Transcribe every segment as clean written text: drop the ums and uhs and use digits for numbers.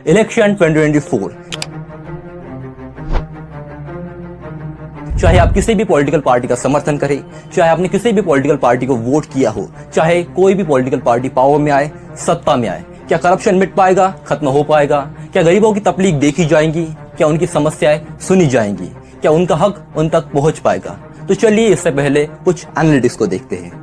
Election 2024, चाहे आप किसी भी पॉलिटिकल पार्टी का समर्थन करें, चाहे आपने किसी भी पॉलिटिकल पार्टी को वोट किया हो, चाहे कोई भी पॉलिटिकल पार्टी पावर में आए, सत्ता में आए, क्या करप्शन मिट पाएगा, खत्म हो पाएगा? क्या गरीबों की तकलीफ देखी जाएंगी? क्या उनकी समस्याएं सुनी जाएंगी? क्या उनका हक उन तक पहुंच पाएगा? तो चलिए इससे पहले कुछ एनालिटिक्स को देखते हैं।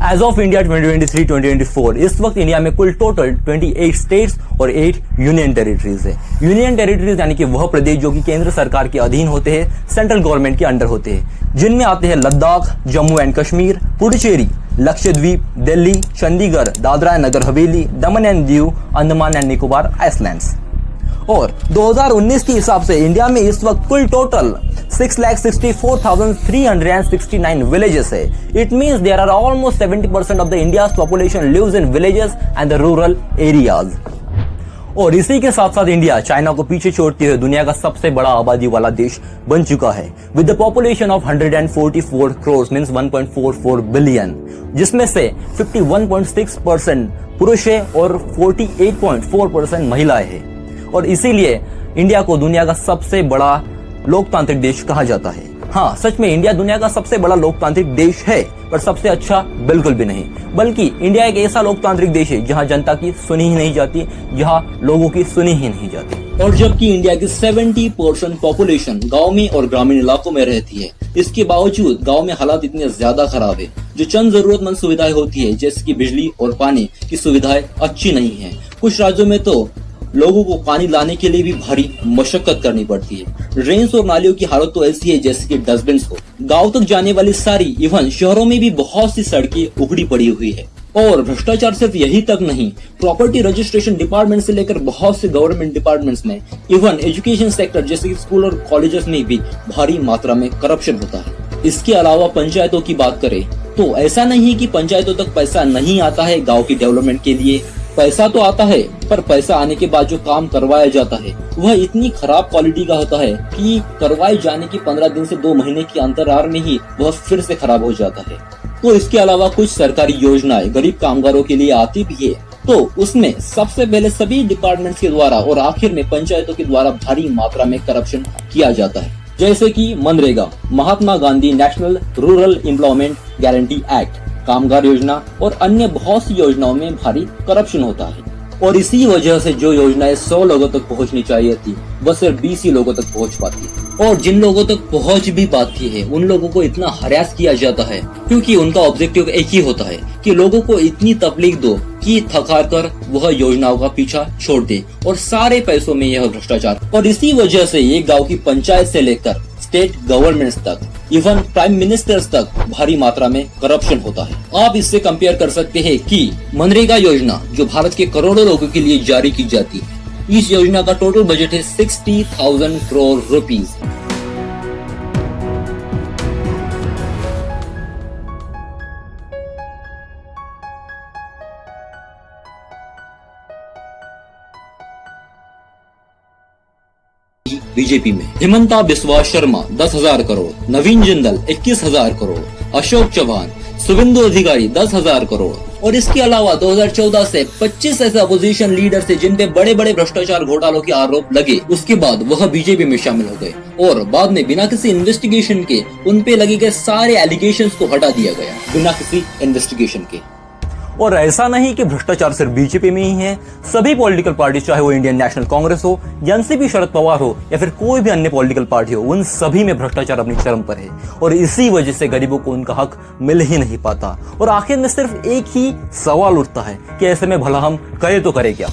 एज ऑफ इंडिया 2023-2024 इस वक्त इंडिया में कुल टोटल 28 स्टेट्स और 8 यूनियन टेरिटरीज है। यूनियन टेरिटरीज यानी कि वह प्रदेश जो कि केंद्र सरकार के अधीन होते हैं, सेंट्रल गवर्नमेंट के अंडर होते हैं, जिनमें आते हैं Ladakh, Jammu and Kashmir, Puducherry, Lakshadweep, Delhi, Chandigarh, Dadra and Nagar Haveli, Daman and Diu, Andaman and Nicobar islands. और 2019 के हिसाब से इंडिया में इस वक्त कुल टोटल 6,64,369 विलेजेस है। It means there are almost 70% of the India's population lives in villages and the rural areas. और इसी के साथ साथ इंडिया चाइना को पीछे छोड़ते हुए दुनिया का सबसे बड़ा आबादी वाला देश बन चुका है with the population of 144 crore means 1.44 billion, जिसमें से 51.6% पुरुष है और 48.4% महिलाएं हैं। और इसीलिए इंडिया को दुनिया का सबसे बड़ा लोकतांत्रिक देश कहा जाता है। हाँ, सच में इंडिया दुनिया का सबसे बड़ा लोकतांत्रिक देश है, पर सबसे अच्छा बिल्कुल भी नहीं। बल्कि इंडिया एक ऐसा लोकतांत्रिक देश है जहाँ जनता की सुनी ही नहीं जाती, जहाँ लोगों की सुनी ही नहीं जाती। और जबकि इंडिया की 70% पॉपुलेशन गाँव में और ग्रामीण इलाकों में रहती है, इसके बावजूद गाँव में हालात इतने ज्यादा खराब है। जो चंद जरूरतमंद सुविधाएं होती है जैसे कि बिजली और पानी की सुविधाएं अच्छी नहीं है। कुछ राज्यों में तो लोगों को पानी लाने के लिए भी भारी मशक्कत करनी पड़ती है। ड्रेन्स और नालियों की हालत तो ऐसी है जैसे कि डस्टबिन हो। गांव तक जाने वाली सारी इवन शहरों में भी बहुत सी सड़कें उखड़ी पड़ी हुई है। और भ्रष्टाचार सिर्फ यही तक नहीं, प्रॉपर्टी रजिस्ट्रेशन डिपार्टमेंट से लेकर बहुत से गवर्नमेंट डिपार्टमेंट्स में, इवन एजुकेशन सेक्टर जैसे कि स्कूल और कॉलेजेस में भी भारी मात्रा में करप्शन होता है। इसके अलावा पंचायतों की बात करें तो ऐसा नहीं कि पंचायतों तक पैसा नहीं आता है गाँव की डेवलपमेंट के लिए। पैसा तो आता है, पर पैसा आने के बाद जो काम करवाया जाता है वह इतनी खराब क्वालिटी का होता है कि करवाए जाने की 15 दिन से 2 महीने के अंतराल में ही वह फिर से खराब हो जाता है। तो इसके अलावा कुछ सरकारी योजनाएं गरीब कामगारों के लिए आती भी है, तो उसमें सबसे पहले सभी डिपार्टमेंट्स के द्वारा और आखिर में पंचायतों के द्वारा भारी मात्रा में करप्शन किया जाता है। जैसे कि MNREGA, Mahatma Gandhi national rural employment guarantee act, कामगार योजना और अन्य बहुत सी योजनाओं में भारी करप्शन होता है। और इसी वजह से जो योजनाएं 100 लोगों तक पहुंचनी चाहिए थी वह सिर्फ 20 ही लोगों तक पहुंच पाती है। और जिन लोगों तक पहुंच भी पाती है उन लोगों को इतना हरास किया जाता है क्योंकि उनका ऑब्जेक्टिव एक ही होता है कि लोगों को इतनी तकलीफ दो कि थका कर वह योजनाओं का पीछा छोड़ दे, और सारे पैसों में यह भ्रष्टाचार। और इसी वजह से एक गाँव की पंचायत से लेकर स्टेट गवर्नमेंट्स तक, इवन प्राइम मिनिस्टर्स तक भारी मात्रा में करप्शन होता है। आप इससे कंपेयर कर सकते हैं कि मनरेगा योजना जो भारत के करोड़ों लोगों के लिए जारी की जाती है, इस योजना का टोटल बजट है 60,000 करोड़ रुपीज। बीजेपी में हिमंता बिस्वा शर्मा 10,000 करोड़, नवीन जिंदल 21,000 करोड़, अशोक चौहान, शुभेंदु अधिकारी 10,000 करोड़। और इसके अलावा 2014 से 25 ऐसे अपोजिशन लीडर थे जिन पे बड़े बड़े भ्रष्टाचार घोटालों के आरोप लगे। उसके बाद वह बीजेपी में शामिल हो गए और बाद में बिना किसी इन्वेस्टिगेशन के उन पे लगे गए सारे एलिगेशंस को हटा दिया गया बिना किसी इन्वेस्टिगेशन के। और ऐसा नहीं कि भ्रष्टाचार सिर्फ बीजेपी में ही है, सभी पॉलिटिकल पार्टी, चाहे वो इंडियन नेशनल कांग्रेस हो, एनसीपी शरद पवार हो या फिर कोई भी अन्य पॉलिटिकल पार्टी हो, उन सभी में भ्रष्टाचार अपनी चरम पर है। और इसी वजह से गरीबों को उनका हक मिल ही नहीं पाता। और आखिर में सिर्फ एक ही सवाल उठता है कि ऐसे में भला हम करें तो करें क्या।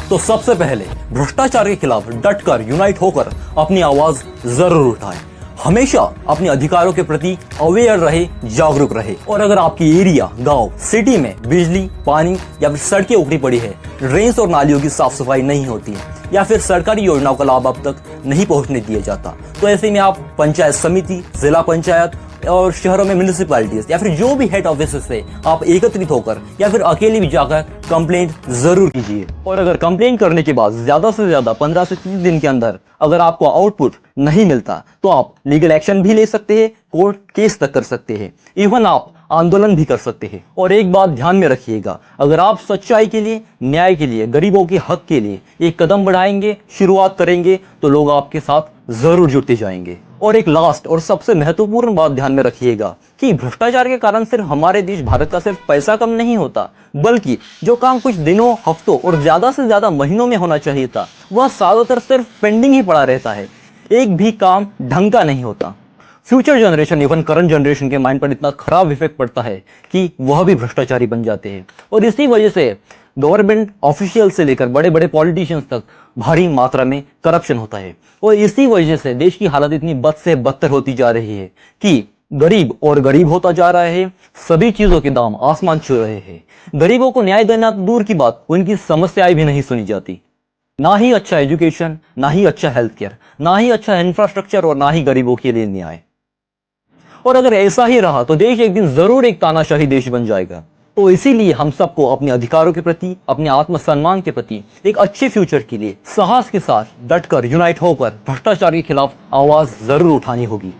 तो सबसे पहले भ्रष्टाचार के खिलाफ डटकर यूनाइट होकर अपनी आवाज जरूर उठाएं। हमेशा अपने अधिकारों के प्रति अवेयर रहे, जागरूक रहे। और अगर आपकी एरिया, गांव, सिटी में बिजली, पानी या फिर सड़कें उखड़ी पड़ी है, ड्रेन्स और नालियों की साफ सफाई नहीं होती है या फिर सरकारी योजनाओं का लाभ अब तक नहीं पहुंचने दिया जाता, तो ऐसे में आप पंचायत समिति, जिला पंचायत और शहरों में म्युनिसिपैलिटीज या फिर जो भी हेड ऑफिस से आप एकत्रित होकर या फिर अकेले भी जाकर कंप्लेंट जरूर कीजिए। और अगर कंप्लेंट करने के बाद ज्यादा से ज्यादा 15 से 30 दिन के अंदर अगर आपको आउटपुट नहीं मिलता तो आप लीगल एक्शन भी ले सकते हैं, कोर्ट केस तक कर सकते हैं। इवन आप आंदोलन भी कर सकते हैं। और एक बात ध्यान में रखिएगा, अगर आप सच्चाई के लिए, न्याय के लिए, गरीबों के हक के लिए एक कदम बढ़ाएंगे, शुरुआत करेंगे, तो लोग आपके साथ जरूर जुड़ते जाएंगे। और एक लास्ट और सबसे महत्वपूर्ण बात ध्यान में रखिएगा कि भ्रष्टाचार के कारण सिर्फ हमारे देश भारत का सिर्फ पैसा कम नहीं होता, बल्कि जो काम कुछ दिनों, हफ्तों और ज्यादा से ज्यादा महीनों में होना चाहिए था, वह ज्यादातर सिर्फ पेंडिंग ही पड़ा रहता है। एक भी काम ढंग का नहीं होता। Future generation, even current generation के माइंड पर इतना खराब इफेक्ट पड़ता है कि वह भी भ्रष्टाचारी बन जाते हैं। और इसी वजह से गवर्नमेंट ऑफिशियल से लेकर बड़े बड़े पॉलिटिशियंस तक भारी मात्रा में करप्शन होता है। और इसी वजह से देश की हालत इतनी बद से बदतर होती जा रही है कि गरीब और गरीब होता जा रहा है, सभी चीजों के दाम आसमान छू रहे हैं। गरीबों को न्याय देना दूर की बात, उनकी समस्याएं भी नहीं सुनी जाती। ना ही अच्छा एजुकेशन, ना ही अच्छा हेल्थ केयर, ना ही अच्छा इंफ्रास्ट्रक्चर और ना ही गरीबों के लिए न्याय। और अगर ऐसा ही रहा तो देश एक दिन जरूर एक तानाशाही देश बन जाएगा। तो इसीलिए हम सबको अपने अधिकारों के प्रति, अपने आत्मसम्मान के प्रति, एक अच्छे फ्यूचर के लिए साहस के साथ डटकर, यूनाइट होकर भ्रष्टाचार के खिलाफ आवाज जरूर उठानी होगी।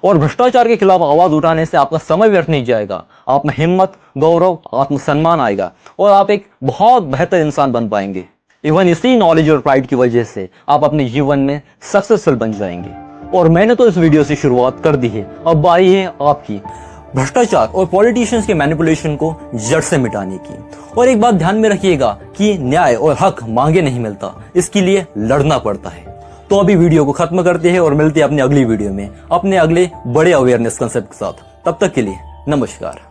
और भ्रष्टाचार के खिलाफ आवाज उठाने से आपका समय व्यर्थ नहीं जाएगा, आप में हिम्मत, गौरव, आत्मसम्मान आएगा और आप एक बहुत बेहतर इंसान बन पाएंगे। इवन इसी नॉलेज और प्राइड की वजह से आप अपने जीवन में सक्सेसफुल बन जाएंगे। और मैंने तो इस वीडियो से शुरुआत कर दी है, अब बारी है आपकी भ्रष्टाचार और पॉलिटिशियंस के मैनिपुलेशन को जड़ से मिटाने की। और एक बात ध्यान में रखिएगा कि न्याय और हक मांगे नहीं मिलता, इसके लिए लड़ना पड़ता है। तो अभी वीडियो को खत्म करते हैं और मिलते हैं अपनी अगली वीडियो में अपने अगले बड़े अवेयरनेस कंसेप्ट के साथ। तब तक के लिए नमस्कार।